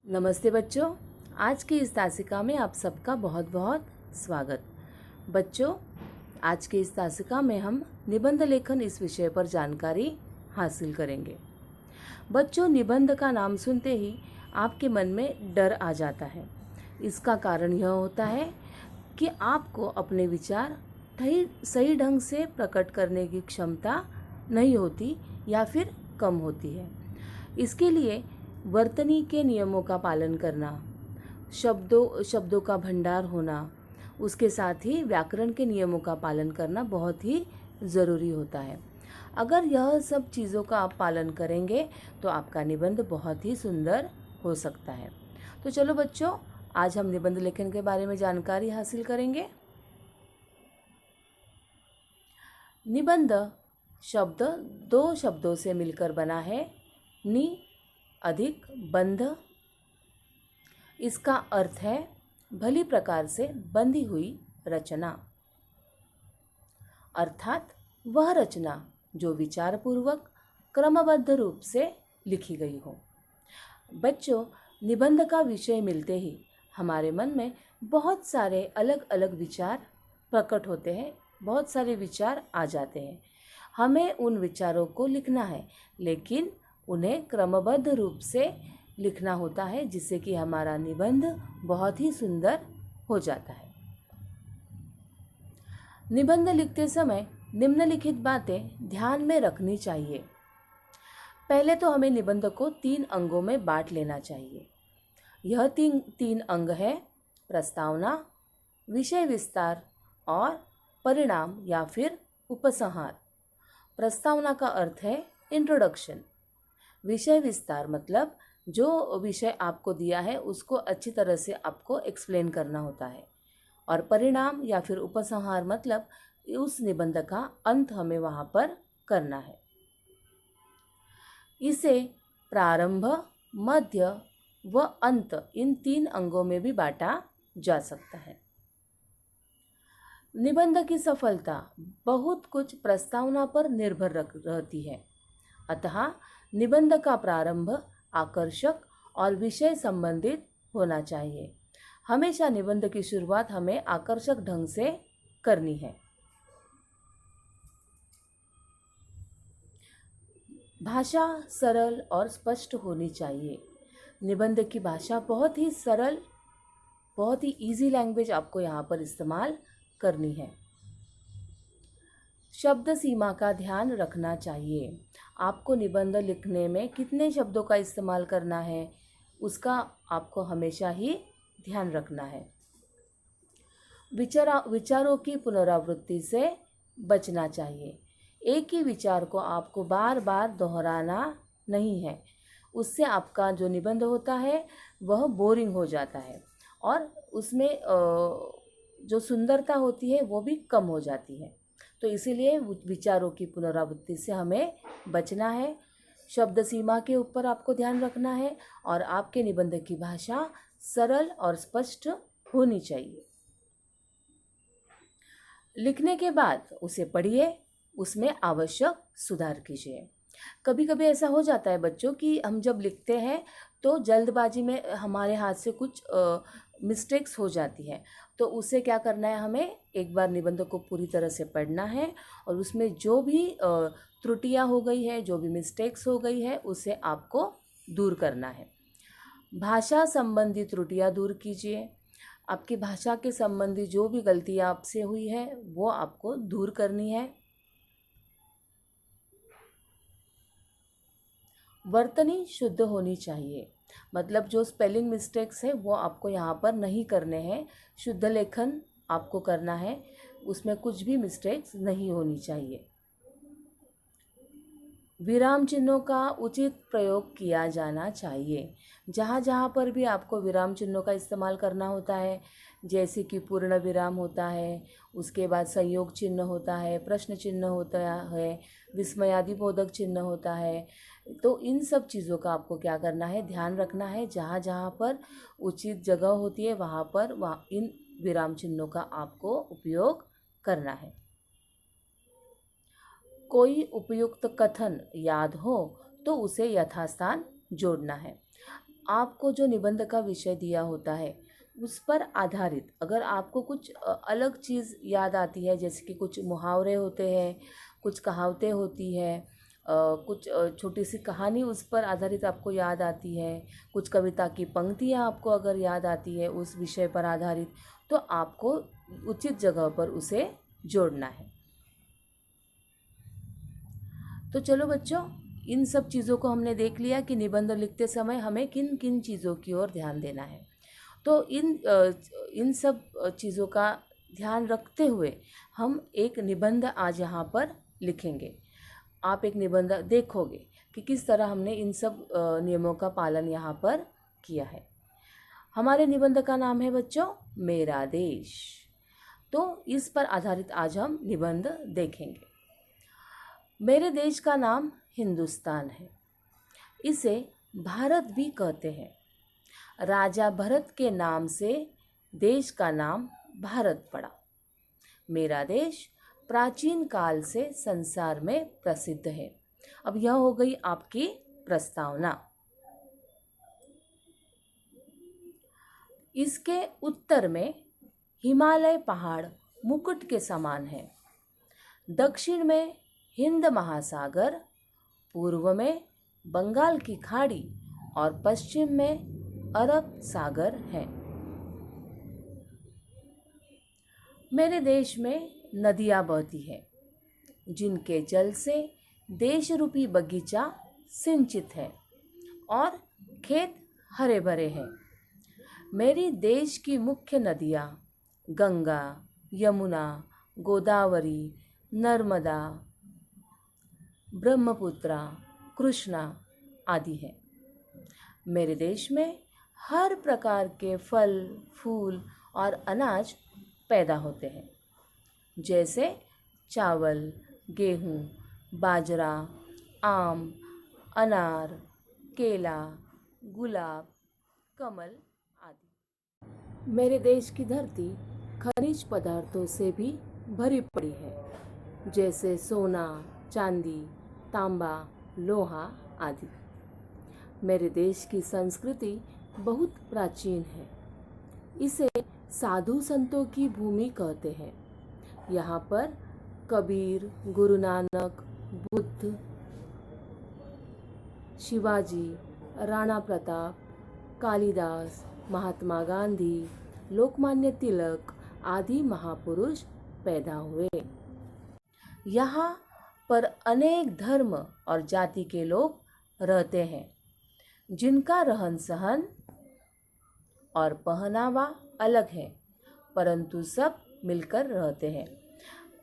नमस्ते बच्चों। आज की इस तासिका में आप सबका बहुत बहुत स्वागत। बच्चों, आज की इस तासिका में हम निबंध लेखन इस विषय पर जानकारी हासिल करेंगे। बच्चों, निबंध का नाम सुनते ही आपके मन में डर आ जाता है। इसका कारण यह होता है कि आपको अपने विचार सही ढंग से प्रकट करने की क्षमता नहीं होती या फिर कम होती है। इसके लिए वर्तनी के नियमों का पालन करना, शब्दों का भंडार होना, उसके साथ ही व्याकरण के नियमों का पालन करना बहुत ही ज़रूरी होता है। अगर यह सब चीज़ों का आप पालन करेंगे तो आपका निबंध बहुत ही सुंदर हो सकता है। तो चलो बच्चों, आज हम निबंध लेखन के बारे में जानकारी हासिल करेंगे। निबंध शब्द दो शब्दों से मिलकर बना है, नि अधिक बंध। इसका अर्थ है भली प्रकार से बंधी हुई रचना, अर्थात वह रचना जो विचारपूर्वक क्रमबद्ध रूप से लिखी गई हो। बच्चों, निबंध का विषय मिलते ही हमारे मन में बहुत सारे अलग अलग विचार प्रकट होते हैं, बहुत सारे विचार आ जाते हैं। हमें उन विचारों को लिखना है, लेकिन उन्हें क्रमबद्ध रूप से लिखना होता है, जिससे कि हमारा निबंध बहुत ही सुंदर हो जाता है। निबंध लिखते समय निम्नलिखित बातें ध्यान में रखनी चाहिए। पहले तो हमें निबंध को 3 अंगों में बांट लेना चाहिए। यह तीन अंग है: प्रस्तावना, विषय विस्तार और परिणाम या फिर उपसंहार। प्रस्तावना का अर्थ है इंट्रोडक्शन। विषय विस्तार मतलब जो विषय आपको दिया है उसको अच्छी तरह से आपको एक्सप्लेन करना होता है। और परिणाम या फिर उपसंहार मतलब उस निबंध का अंत हमें वहाँ पर करना है। इसे प्रारंभ, मध्य व अंत, इन 3 अंगों में भी बांटा जा सकता है। निबंध की सफलता बहुत कुछ प्रस्तावना पर निर्भर रहती है। अतः निबंध का प्रारंभ आकर्षक और विषय संबंधित होना चाहिए। हमेशा निबंध की शुरुआत हमें आकर्षक ढंग से करनी है। भाषा सरल और स्पष्ट होनी चाहिए। निबंध की भाषा बहुत ही सरल, बहुत ही इजी लैंग्वेज आपको यहाँ पर इस्तेमाल करनी है। शब्द सीमा का ध्यान रखना चाहिए। आपको निबंध लिखने में कितने शब्दों का इस्तेमाल करना है, उसका आपको हमेशा ही ध्यान रखना है। विचारों की पुनरावृत्ति से बचना चाहिए। एक ही विचार को आपको बार बार दोहराना नहीं है, उससे आपका जो निबंध होता है वह बोरिंग हो जाता है और उसमें जो सुंदरता होती है वो भी कम हो जाती है। तो इसीलिए विचारों की पुनरावृत्ति से हमें बचना है। शब्द सीमा के ऊपर आपको ध्यान रखना है और आपके निबंध की भाषा सरल और स्पष्ट होनी चाहिए। लिखने के बाद उसे पढ़िए, उसमें आवश्यक सुधार कीजिए। कभी कभी ऐसा हो जाता है बच्चों कि हम जब लिखते हैं तो जल्दबाजी में हमारे हाथ से कुछ मिस्टेक्स हो जाती है। तो उसे क्या करना है, हमें एक बार निबंध को पूरी तरह से पढ़ना है और उसमें जो भी त्रुटियां हो गई है, जो भी मिस्टेक्स हो गई है, उसे आपको दूर करना है। भाषा संबंधी त्रुटियां दूर कीजिए। आपकी भाषा के संबंधी जो भी गलतियां आपसे हुई है वो आपको दूर करनी है। वर्तनी शुद्ध होनी चाहिए, मतलब जो स्पेलिंग मिस्टेक्स है वो आपको यहाँ पर नहीं करने हैं। शुद्ध लेखन आपको करना है, उसमें कुछ भी मिस्टेक्स नहीं होनी चाहिए। विराम चिन्हों का उचित प्रयोग किया जाना चाहिए। जहाँ जहाँ पर भी आपको विराम चिन्हों का इस्तेमाल करना होता है, जैसे कि पूर्ण विराम होता है, उसके बाद संयोग चिन्ह होता है, प्रश्न चिन्ह होता है, विस्मयादिबोधक चिन्ह होता है, तो इन सब चीज़ों का आपको क्या करना है, ध्यान रखना है। जहाँ जहाँ पर उचित जगह होती है वहाँ पर इन विराम चिन्हों का आपको उपयोग करना है। कोई उपयुक्त कथन याद हो तो उसे यथास्थान जोड़ना है। आपको जो निबंध का विषय दिया होता है उस पर आधारित अगर आपको कुछ अलग चीज़ याद आती है, जैसे कि कुछ मुहावरे होते हैं, कुछ कहावतें होती है, कुछ छोटी सी कहानी उस पर आधारित आपको याद आती है, कुछ कविता की पंक्तियाँ आपको अगर याद आती है उस विषय पर आधारित, तो आपको उचित जगह पर उसे जोड़ना है। तो चलो बच्चों, इन सब चीज़ों को हमने देख लिया कि निबंध लिखते समय हमें किन किन चीज़ों की ओर ध्यान देना है। तो इन सब चीज़ों का ध्यान रखते हुए हम एक निबंध आज यहाँ पर लिखेंगे। आप एक निबंध देखोगे कि किस तरह हमने इन सब नियमों का पालन यहाँ पर किया है। हमारे निबंध का नाम है बच्चों मेरा देश। तो इस पर आधारित आज हम निबंध देखेंगे। मेरे देश का नाम हिंदुस्तान है। इसे भारत भी कहते हैं। राजा भरत के नाम से देश का नाम भारत पड़ा। मेरा देश प्राचीन काल से संसार में प्रसिद्ध है। अब यह हो गई आपकी प्रस्तावना। इसके उत्तर में हिमालय पहाड़ मुकुट के समान है। दक्षिण में हिंद महासागर, पूर्व में बंगाल की खाड़ी और पश्चिम में अरब सागर है। मेरे देश में नदियाँ बहती हैं, जिनके जल से देश रूपी बगीचा सिंचित है और खेत हरे भरे हैं। मेरी देश की मुख्य नदियाँ गंगा, यमुना, गोदावरी, नर्मदा, ब्रह्मपुत्रा, कृष्णा आदि हैं। मेरे देश में हर प्रकार के फल, फूल और अनाज पैदा होते हैं, जैसे चावल, गेहूँ, बाजरा, आम, अनार, केला, गुलाब, कमल आदि। मेरे देश की धरती खनिज पदार्थों से भी भरी पड़ी है, जैसे सोना, चांदी, तांबा, लोहा आदि। मेरे देश की संस्कृति बहुत प्राचीन है। इसे साधु संतों की भूमि कहते हैं। यहाँ पर कबीर, गुरु नानक, बुद्ध, शिवाजी, राणा प्रताप, कालिदास, महात्मा गांधी, लोकमान्य तिलक आदि महापुरुष पैदा हुए। यहाँ पर अनेक धर्म और जाति के लोग रहते हैं, जिनका रहन सहन और पहनावा अलग है, परंतु सब मिलकर रहते हैं।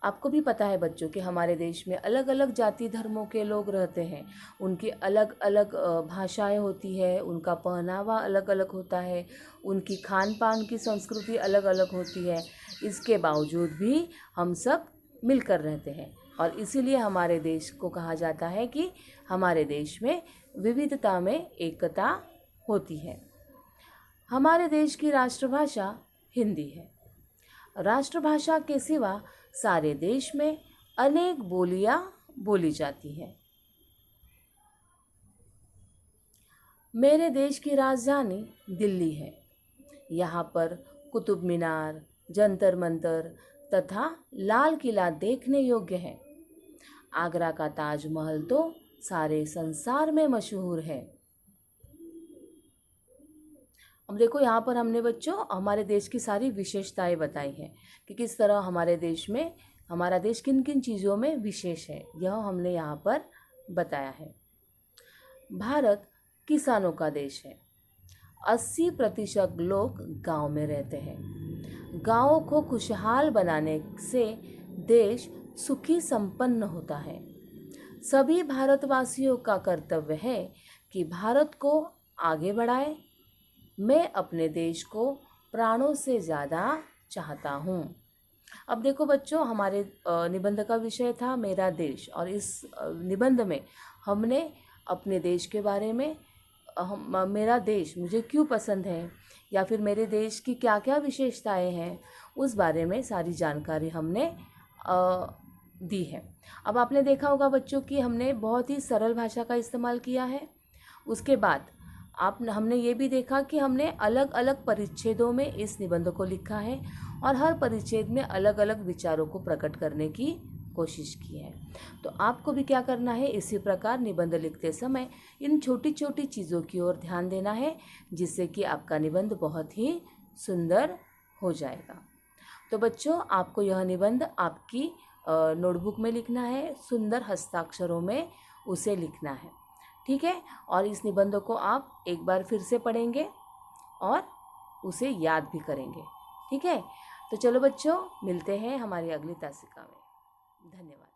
आपको भी पता है बच्चों कि हमारे देश में अलग अलग जाति धर्मों के लोग रहते हैं। उनकी अलग अलग भाषाएं होती है, उनका पहनावा अलग अलग होता है, उनकी खान पान की संस्कृति अलग अलग होती है। इसके बावजूद भी हम सब मिलकर रहते हैं और इसीलिए हमारे देश को कहा जाता है कि हमारे देश में विविधता में एकता होती है। हमारे देश की राष्ट्रभाषा हिंदी है। राष्ट्रभाषा के सिवा सारे देश में अनेक बोलियां बोली जाती हैं। मेरे देश की राजधानी दिल्ली है। यहाँ पर कुतुब मीनार, जंतर मंतर तथा लाल किला देखने योग्य है। आगरा का ताजमहल तो सारे संसार में मशहूर है। अब देखो, यहाँ पर हमने बच्चों हमारे देश की सारी विशेषताएं बताई हैं कि किस तरह हमारे देश में हमारा देश किन किन चीज़ों में विशेष है, यह हमने यहाँ पर बताया है। भारत किसानों का देश है। 80% लोग गांव में रहते हैं। गांवों को खुशहाल बनाने से देश सुखी संपन्न होता है। सभी भारतवासियों का कर्तव्य है कि भारत को आगे बढ़ाए। मैं अपने देश को प्राणों से ज़्यादा चाहता हूँ। अब देखो बच्चों, हमारे निबंध का विषय था मेरा देश, और इस निबंध में हमने अपने देश के बारे में मेरा देश मुझे क्यों पसंद है या फिर मेरे देश की क्या क्या विशेषताएं हैं, उस बारे में सारी जानकारी हमने दी है। अब आपने देखा होगा बच्चों कि हमने बहुत ही सरल भाषा का इस्तेमाल किया है। उसके बाद हमने ये भी देखा कि हमने अलग अलग परिच्छेदों में इस निबंध को लिखा है और हर परिच्छेद में अलग अलग विचारों को प्रकट करने की कोशिश की है। तो आपको भी क्या करना है, इसी प्रकार निबंध लिखते समय इन छोटी छोटी चीज़ों की ओर ध्यान देना है, जिससे कि आपका निबंध बहुत ही सुंदर हो जाएगा। तो बच्चों, आपको यह निबंध आपकी नोटबुक में लिखना है, सुंदर हस्ताक्षरों में उसे लिखना है, ठीक है। और इस निबंध को आप एक बार फिर से पढ़ेंगे और उसे याद भी करेंगे, ठीक है। तो चलो बच्चों, मिलते हैं हमारी अगली तासिका में। धन्यवाद।